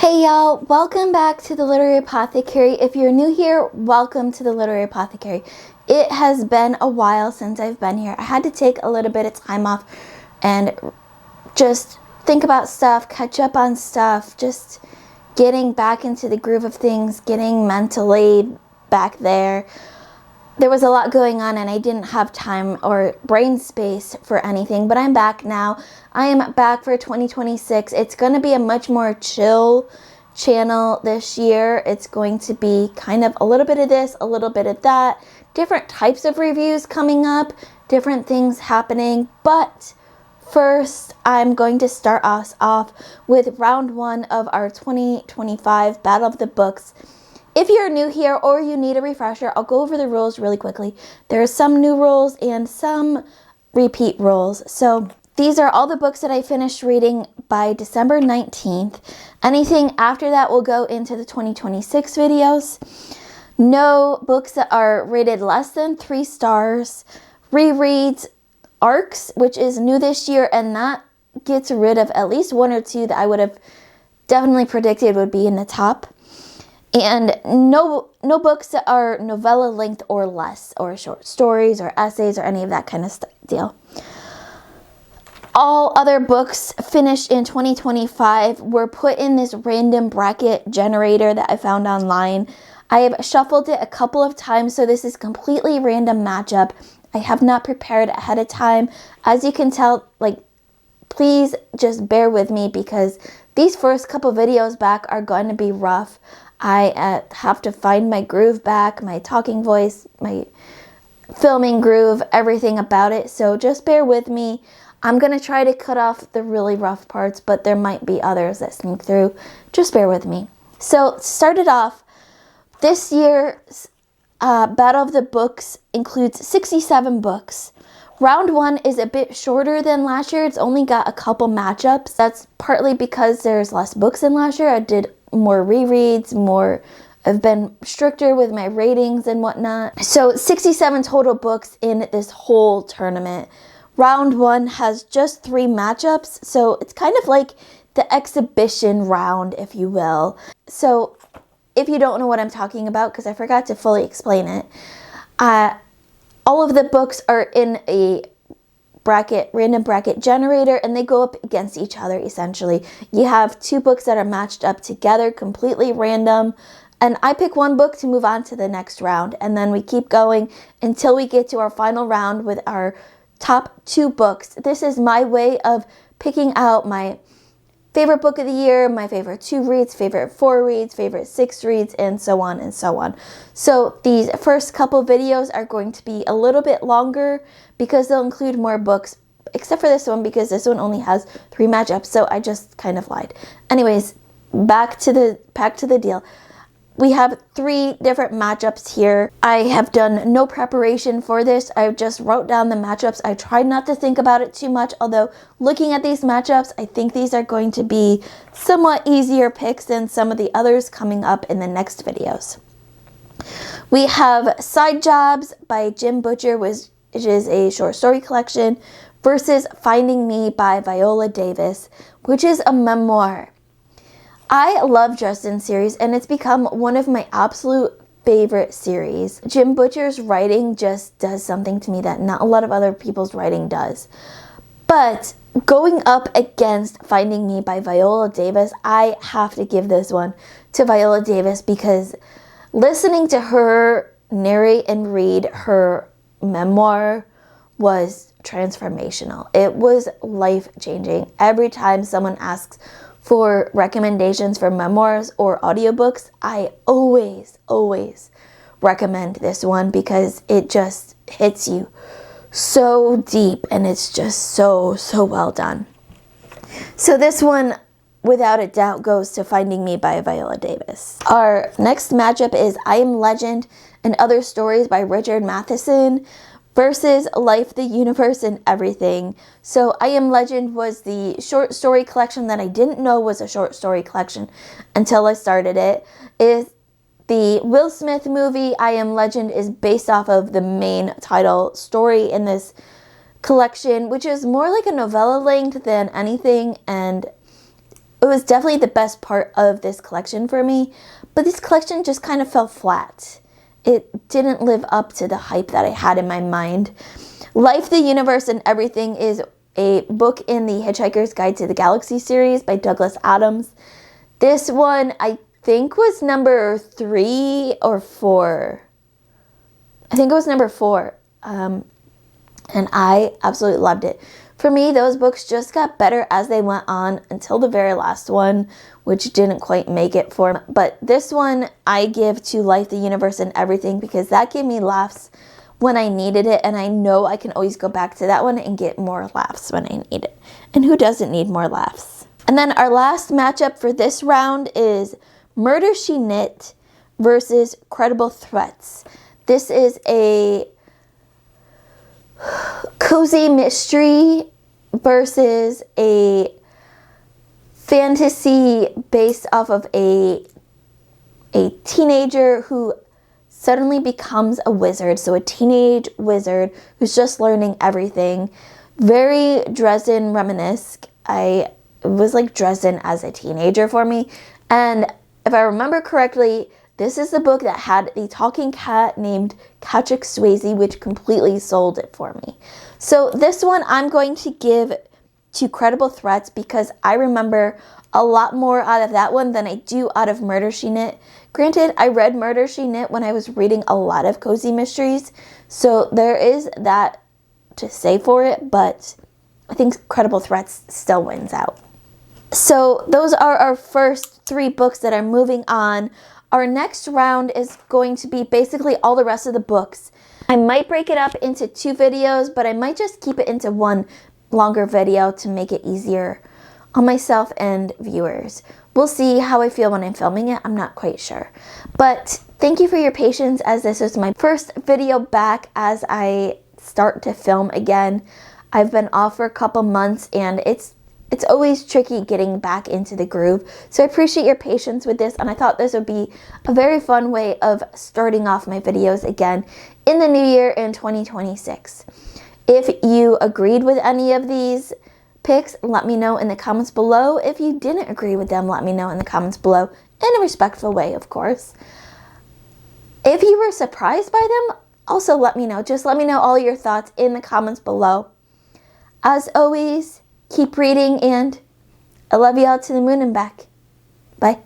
Hey y'all, welcome back to the Literary Apothecary. If you're new here, welcome to the Literary Apothecary. It has been a while since I've been here. I had to take a little bit of time off and just think about stuff, catch up on stuff, just getting back into the groove of things, getting mentally back there. There was a lot going on and I didn't have time or brain space for anything, but I'm back now. I am back for 2026. It's going to be a much more chill channel this year. It's going to be kind of a little bit of this, a little bit of that, different types of reviews coming up, different things happening. But first, I'm going to start us off with round one of our 2025 Battle of the Books. If you're new here or you need a refresher, I'll go over the rules really quickly. There are some new rules and some repeat rules. So these are all the books that I finished reading by December 19th. Anything after that will go into the 2026 videos. No books that are rated less than 3 stars. Rereads, arcs, which is new this year, and that gets rid of at least 1 or 2 that I would have definitely predicted would be in the top. And no books that are novella length or less, or short stories or essays or any of that kind of deal. All other books finished in 2025 were put in this random bracket generator that I found online. I have shuffled it a couple of times, so this is completely random matchup. I have not prepared ahead of time. As you can tell, please just bear with me because these first couple videos back are going to be rough. I have to find my groove back, my talking voice, my filming groove, everything about it. So just bear with me. I'm going to try to cut off the really rough parts, but there might be others that sneak through. Just bear with me. So started off, this year's Battle of the Books includes 67 books. Round 1 is a bit shorter than last year. It's only got a couple matchups. That's partly because there's less books than last year. I did more rereads, I've been stricter with my ratings and whatnot. So 67 total books in this whole tournament. Round 1 has just 3 matchups, so it's kind of like the exhibition round, if you will. So if you don't know what I'm talking about, because I forgot to fully explain it, all of the books are in a random bracket generator, and they go up against each other essentially. You have 2 books that are matched up together, completely random, and I pick one book to move on to the next round, and then we keep going until we get to our final round with our top 2 books. This is my way of picking out my favorite book of the year, my favorite 2 reads, favorite 4 reads, favorite 6 reads, and so on and so on. So these first couple videos are going to be a little bit longer because they'll include more books, except for this one because this one only has 3 matchups, so I just kind of lied. Anyways, back to the deal. We have 3 different matchups here. I have done no preparation for this. I just wrote down the matchups. I tried not to think about it too much, although looking at these matchups, I think these are going to be somewhat easier picks than some of the others coming up in the next videos. We have Side Jobs by Jim Butcher, which is a short story collection, versus Finding Me by Viola Davis, which is a memoir. I love Justin's series, and it's become one of my absolute favorite series. Jim Butcher's writing just does something to me that not a lot of other people's writing does. But going up against Finding Me by Viola Davis, I have to give this one to Viola Davis because listening to her narrate and read her memoir was transformational. It was life-changing. Every time someone asks for recommendations for memoirs or audiobooks, I always recommend this one because it just hits you so deep and it's just so well done. So this one, without a doubt, goes to Finding Me by Viola Davis. Our next matchup is I Am Legend and Other Stories by Richard Matheson versus Life, the Universe, and Everything. So I Am Legend was the short story collection that I didn't know was a short story collection until I started it. Is the Will Smith movie I Am Legend is based off of the main title story in this collection, which is more like a novella length than anything, and it was definitely the best part of this collection for me, but this collection just kind of fell flat. It didn't live up to the hype that I had in my mind. Life, the Universe, and Everything is a book in the Hitchhiker's Guide to the Galaxy series by Douglas Adams. This one, I think, was number 3 or 4. I think it was number 4. And I absolutely loved it. For me, those books just got better as they went on until the very last one, which didn't quite make it for me. But this one I give to Life, the Universe, and Everything because that gave me laughs when I needed it, and I know I can always go back to that one and get more laughs when I need it. And who doesn't need more laughs? And then our last matchup for this round is Murder, She Knit versus Credible Threats. This is a cozy mystery versus a fantasy based off of a teenager who suddenly becomes a wizard. So a teenage wizard who's just learning everything. Very Dresden reminiscent. It was like Dresden as a teenager for me. And if I remember correctly, this is the book that had the talking cat named Patrick Swayze, which completely sold it for me. So this one I'm going to give to Credible Threats because I remember a lot more out of that one than I do out of Murder, She Knit. Granted, I read Murder, She Knit when I was reading a lot of cozy mysteries, so there is that to say for it, but I think Credible Threats still wins out. So those are our first 3 books that are moving on. Our next round is going to be basically all the rest of the books. I might break it up into 2 videos, but I might just keep it into one longer video to make it easier on myself and viewers. We'll see how I feel when I'm filming it. I'm not quite sure. But thank you for your patience as this is my first video back as I start to film again. I've been off for a couple months and it's always tricky getting back into the groove. So I appreciate your patience with this, and I thought this would be a very fun way of starting off my videos again in the new year in 2026. If you agreed with any of these picks, let me know in the comments below. If you didn't agree with them, let me know in the comments below, in a respectful way, of course. If you were surprised by them, also let me know. Just let me know all your thoughts in the comments below. As always, keep reading, and I love you all to the moon and back. Bye.